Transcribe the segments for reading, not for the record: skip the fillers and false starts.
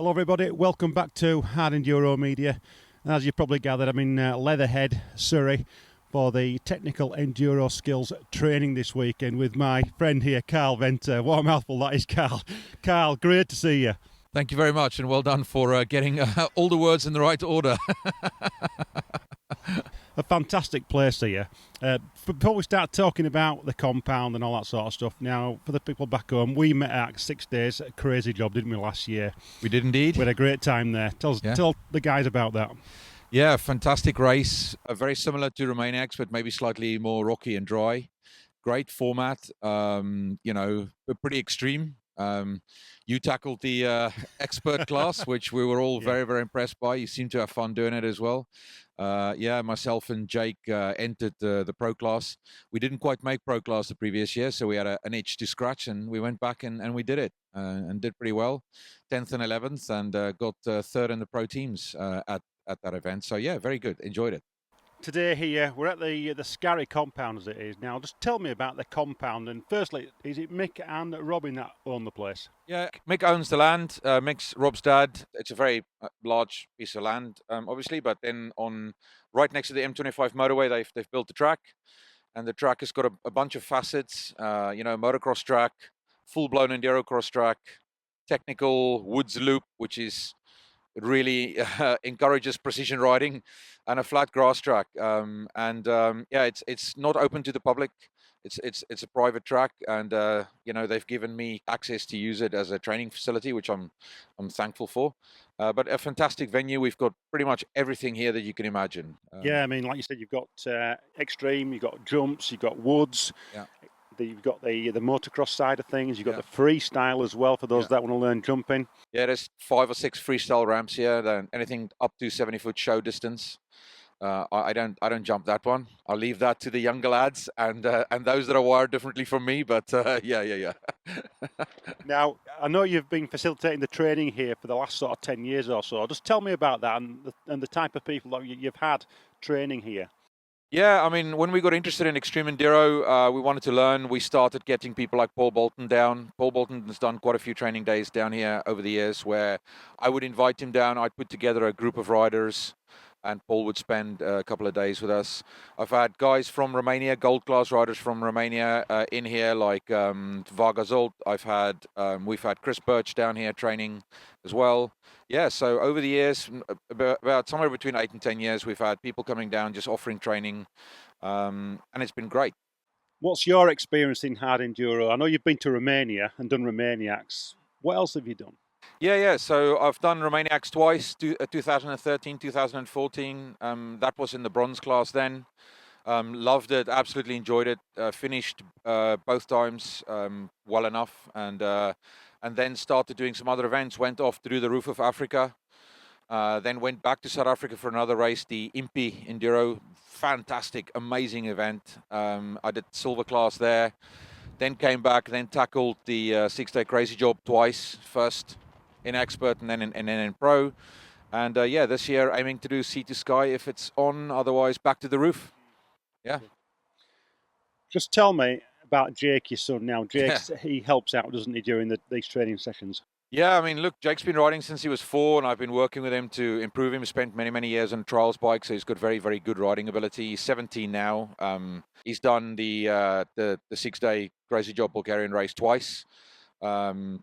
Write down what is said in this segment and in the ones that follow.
Hello everybody, welcome back to Hard Enduro Media. As you probably gathered, I'm in Leatherhead, Surrey for the Technical Enduro Skills Training this weekend with my friend here, Carl Venter. What a mouthful that is, Carl. Carl, great to see you. Thank you very much, and well done for getting all the words in the right order. A fantastic place here. Before we start talking about the compound and all that sort of stuff, now, for the people back home, we met at 6 days, a crazy job, didn't we, last year? We did indeed. We had a great time there. Tell the guys about that. Yeah, fantastic race. Very similar to Romaniacs, but maybe slightly more rocky and dry. Great format, pretty extreme. You tackled the expert class, which we were all very, very impressed by. You seem to have fun doing it as well. Myself and Jake entered the pro class. We didn't quite make pro class the previous year, so we had an itch to scratch, and we went back and we did it and did pretty well. 10th and 11th, and got third in the pro teams at that event. So yeah, very good. Enjoyed it. Today here, we're at the Scarry Compound as it is now. Just tell me about the compound, and firstly, is it Mick and Robin that own the place? Yeah, Mick owns the land. Mick's Rob's dad. It's a very large piece of land, obviously, but then right next to the M25 motorway, they've built the track, and the track has got a bunch of facets. Motocross track, full-blown enduro cross track, technical woods loop, which is really encourages precision riding, and a flat grass track. It's not open to the public. It's a private track, and they've given me access to use it as a training facility, which I'm thankful for. But a fantastic venue. We've got pretty much everything here that you can imagine. I mean, like you said, you've got extreme, you've got jumps, you've got woods. Yeah. You've got the motocross side of things. You've got the freestyle as well for those that want to learn jumping. Yeah, there's 5 or 6 freestyle ramps here. Then anything up to 70-foot show distance. I don't jump that one. I'll leave that to the younger lads and those that are wired differently from me. But yeah. Now, I know you've been facilitating the training here for the last sort of 10 years or so. Just tell me about that and the type of people that you've had training here. Yeah, I mean, when we got interested in extreme enduro, we wanted to learn. We started getting people like Paul Bolton down. Paul Bolton has done quite a few training days down here over the years where I would invite him down. I'd put together a group of riders, and Paul would spend a couple of days with us. I've had guys from Romania, gold class riders from Romania in here, like Varga Zolt. We've had Chris Birch down here training as well. Yeah, so over the years, about somewhere between 8 and 10 years, we've had people coming down just offering training, and it's been great. What's your experience in hard enduro? I know you've been to Romania and done Romaniacs. What else have you done? Yeah. So I've done Romaniacs twice, 2013, 2014. That was in the bronze class then. Loved it, absolutely enjoyed it. Finished both times well enough, and then started doing some other events. Went off to do the Roof of Africa. Then went back to South Africa for another race, the Impi Enduro. Fantastic, amazing event. I did silver class there. Then came back, then tackled the 6-day crazy job twice. First in expert and then in pro. And this year aiming to do sea to sky if it's on, otherwise back to the roof. Yeah. Just tell me about Jake, your son now. Jake, he helps out, doesn't he, during these training sessions? Yeah, I mean, look, Jake's been riding since he was 4, and I've been working with him to improve him. He spent many, many years on a trials bike, so he's got very, very good riding ability. He's 17 now. He's done the 6-day crazy job Bulgarian race twice.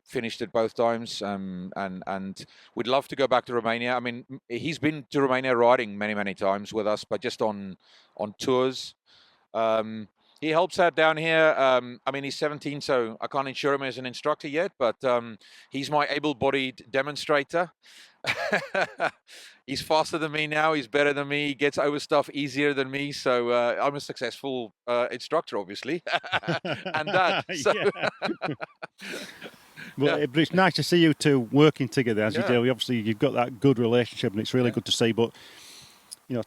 Finished it both times, and we'd love to go back to Romania. I mean, he's been to Romania riding many, many times with us, but just on tours. He helps out down here. I mean, he's 17, so I can't insure him as an instructor yet, but he's my able-bodied demonstrator. He's faster than me now. He's better than me. He gets over stuff easier than me. So I'm a successful instructor, obviously, and that. So. Well, but it's nice to see you two working together as you do. Obviously, you've got that good relationship, and it's really good to see. But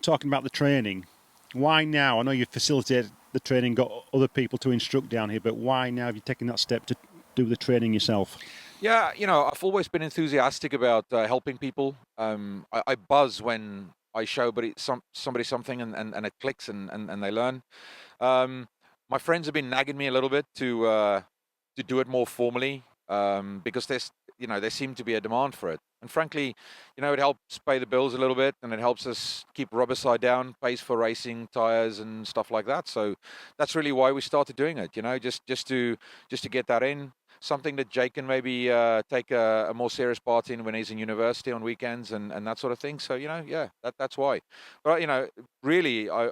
talking about the training, why now? I know you've facilitated the training, got other people to instruct down here, but why now have you taken that step to do the training yourself? Yeah, I've always been enthusiastic about helping people. I buzz when I show somebody something and it clicks and they learn. My friends have been nagging me a little bit to do it more formally because there seemed to be a demand for it. And frankly, it helps pay the bills a little bit, and it helps us keep rubber side down, pays for racing tires and stuff like that. So that's really why we started doing it. Just to get that in. Something that Jake can maybe take a more serious part in when he's in university on weekends and that sort of thing. So yeah, that's why. But really, I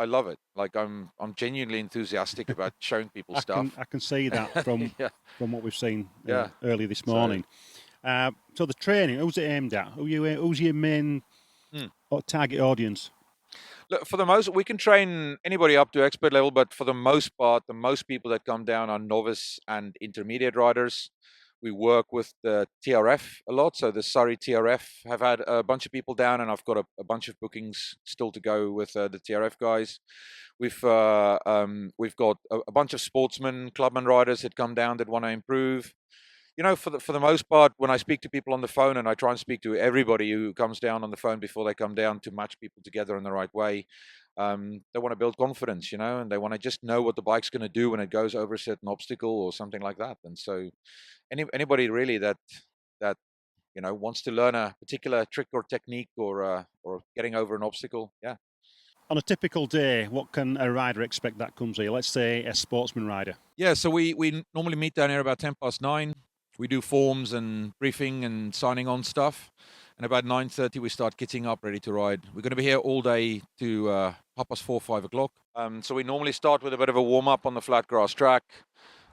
love it. Like I'm genuinely enthusiastic about showing people stuff. I can see that from yeah. from what we've seen Yeah. early this morning. So the training, who's it aimed at? Who's your main target audience? Look, for the most, we can train anybody up to expert level, but for the most part, the most people that come down are novice and intermediate riders. We work with the TRF a lot, so the Surrey TRF have had a bunch of people down, and I've got a bunch of bookings still to go with the TRF guys. We've got a bunch of sportsmen, clubman riders that come down that want to improve. For the most part, when I speak to people on the phone, and I try and speak to everybody who comes down on the phone before they come down to match people together in the right way, they want to build confidence, and they want to just know what the bike's going to do when it goes over a certain obstacle or something like that. And so, anybody really that wants to learn a particular trick or technique or getting over an obstacle, yeah. On a typical day, what can a rider expect that comes here? Let's say a sportsman rider. Yeah, so we normally meet down here about 9:10. We do forms and briefing and signing on stuff. And about 9:30, we start kitting up, ready to ride. We're going to be here all day to 4:30, 5 o'clock. So we normally start with a bit of a warm-up on the flat grass track.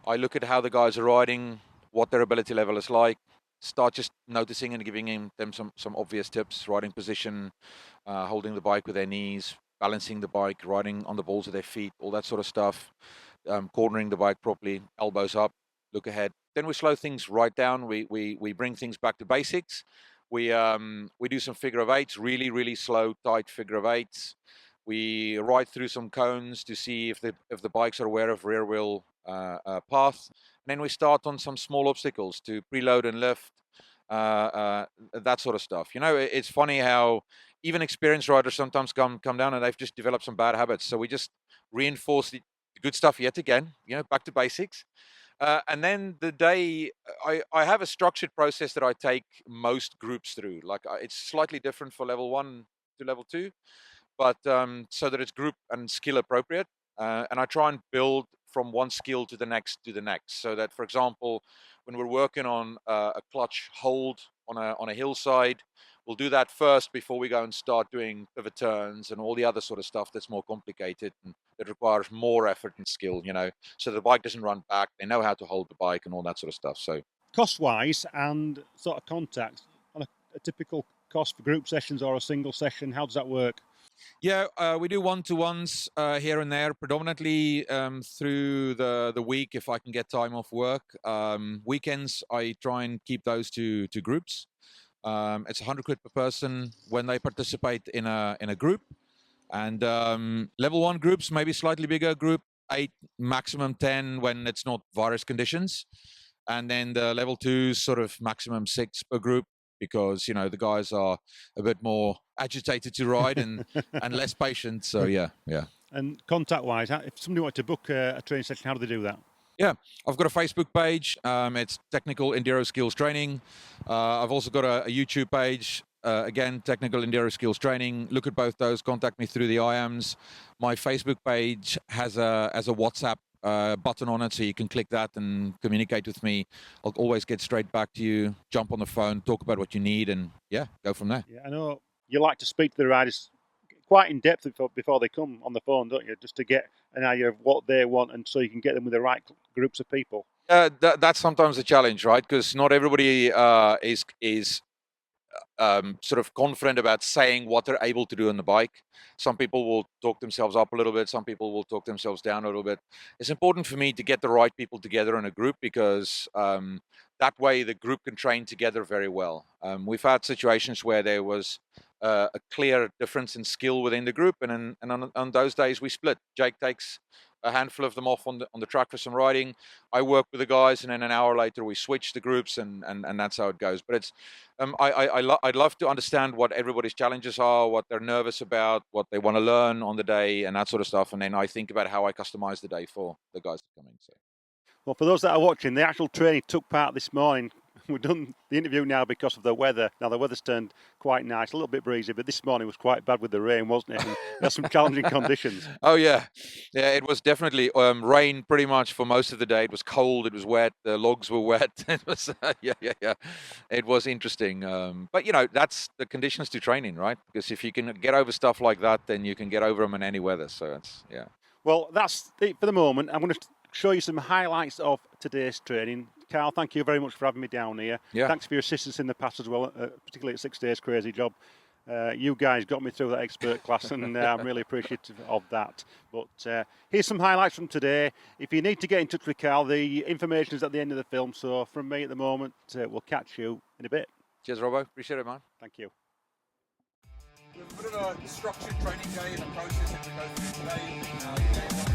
I look at how the guys are riding, what their ability level is like, start just noticing and giving them some obvious tips, riding position, holding the bike with their knees, balancing the bike, riding on the balls of their feet, all that sort of stuff, cornering the bike properly, elbows up, look ahead. Then we slow things right down. We bring things back to basics. We do some figure of eights, really, really slow, tight figure of eights. We ride through some cones to see if the bikes are aware of rear wheel path. And then we start on some small obstacles to preload and lift, that sort of stuff. It's funny how even experienced riders sometimes come down and they've just developed some bad habits. So we just reinforce the good stuff yet again, back to basics. And then the day, I have a structured process that I take most groups through. Like it's slightly different for level 1 to level 2, but so that it's group and skill appropriate. And I try and build from one skill to the next so that, for example, when we're working on a clutch hold on a hillside, we'll do that first before we go and start doing pivot turns and all the other sort of stuff that's more complicated and that requires more effort and skill, so the bike doesn't run back. They know how to hold the bike and all that sort of stuff. So cost-wise and sort of contact, on a typical cost for group sessions or a single session, how does that work? Yeah, we do one-to-ones here and there, predominantly through the week if I can get time off work. Weekends, I try and keep those to groups. It's 100 quid per person when they participate in a group. And level 1 groups, maybe slightly bigger group, 8, maximum 10 when it's not virus conditions. And then the level 2 sort of maximum 6 per group, because the guys are a bit more agitated to ride and less patient. So yeah. And contact-wise, if somebody wanted to book a training session, how do they do that? Yeah, I've got a Facebook page. It's Technical Enduro Skills Training. I've also got a YouTube page. Again, Technical Enduro Skills Training. Look at both those. Contact me through the IAMs. My Facebook page has a WhatsApp button on it, so you can click that and communicate with me. I'll always get straight back to you, jump on the phone, talk about what you need, and yeah, go from there. Yeah, I know you like to speak to the riders quite in depth before they come on the phone, don't you? Just to get an idea of what they want, and so you can get them with the right groups of people. That's sometimes a challenge, right? Because not everybody is sort of confident about saying what they're able to do on the bike. Some people will talk themselves up a little bit. Some people will talk themselves down a little bit. It's important for me to get the right people together in a group because that way the group can train together very well. We've had situations where there was a clear difference in skill within the group, and on those days we split. Jake takes a handful of them off on the track for some riding. I work with the guys, and then an hour later we switch the groups, and that's how it goes. But it's I'd love to understand what everybody's challenges are, what they're nervous about, what they want to learn on the day, and that sort of stuff. And then I think about how I customize the day for the guys that come in. So. Well, for those that are watching, the actual training took part this morning we've done the interview now because of the weather. Now the weather's turned quite nice, a little bit breezy, but this morning was quite bad with the rain, wasn't it? And we had some challenging conditions. Oh yeah, it was definitely rain pretty much for most of the day. It was cold, it was wet, the logs were wet. It was yeah. It was interesting, but that's the conditions to train in, right? Because if you can get over stuff like that, then you can get over them in any weather. So it's Well, that's it for the moment. I'm going to show you some highlights of today's training. Carl, thank you very much for having me down here. Yeah. Thanks for your assistance in the past as well, particularly at 6 Days Crazy Job. You guys got me through that expert class, and I'm really appreciative of that. But here's some highlights from today. If you need to get in touch with Carl, the information is at the end of the film. So from me at the moment, we'll catch you in a bit. Cheers, Robbo. Appreciate it, man. Thank you. We have a bit of a structured training day and a process that we go through today.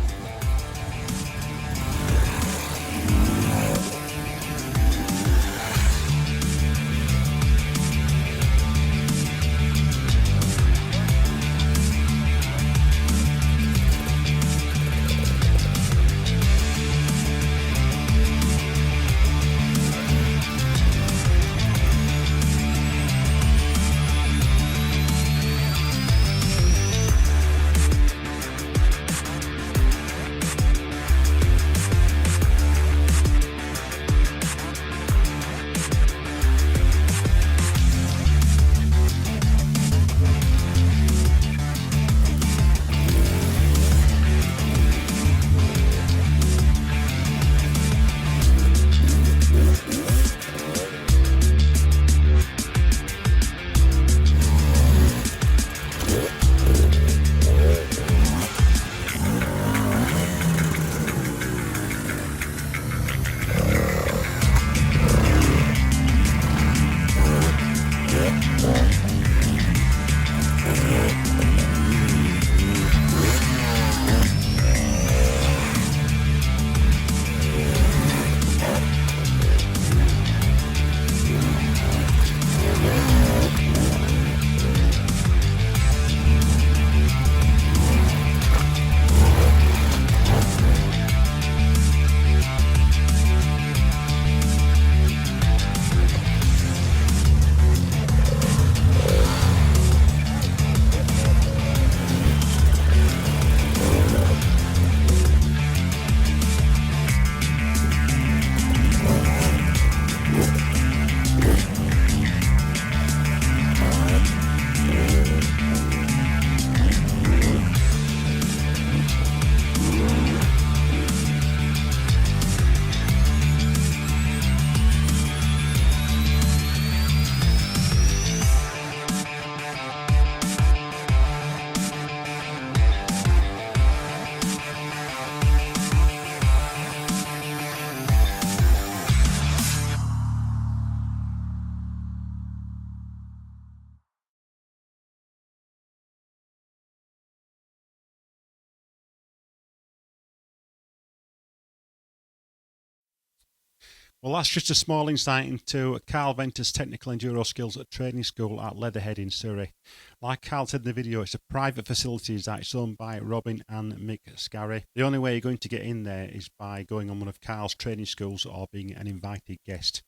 Well, that's just a small insight into Carl Venter's Technical Enduro Skills Training School at Leatherhead in Surrey. Like Carl said in the video, it's a private facility that it's owned by Robin and Mick Scarry. The only way you're going to get in there is by going on one of Carl's training schools or being an invited guest.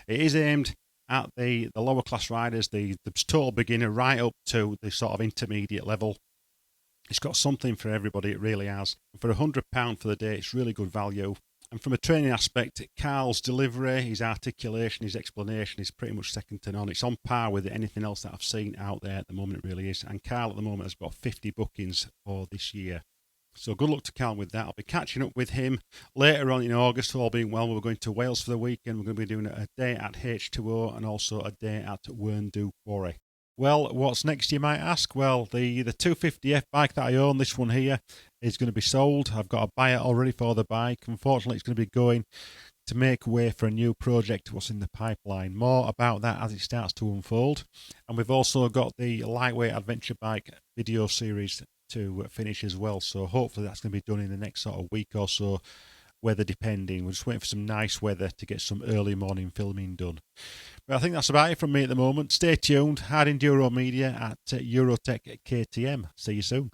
It is aimed at the lower class riders, the total beginner, right up to the sort of intermediate level. It's got something for everybody, it really has. For £100 for the day, it's really good value. And from a training aspect, Carl's delivery, his articulation, his explanation is pretty much second to none. It's on par with anything else that I've seen out there at the moment, it really is. And Carl at the moment has got 50 bookings for this year. So good luck to Carl with that. I'll be catching up with him later on in August, all being well. We're going to Wales for the weekend. We're going to be doing a day at H2O and also a day at Werndu Quarry. Well, what's next, you might ask? Well, the 250F bike that I own, this one here, is going to be sold. I've got a buyer already for the bike. Unfortunately, it's going to be going to make way for a new project, what's in the pipeline. More about that as it starts to unfold. And we've also got the lightweight adventure bike video series to finish as well. So hopefully that's going to be done in the next sort of week or so, weather depending. We're just waiting for some nice weather to get some early morning filming done. But I think that's about it from me at the moment. Stay tuned. Hard Enduro Media at Eurotek Ktm. See you soon.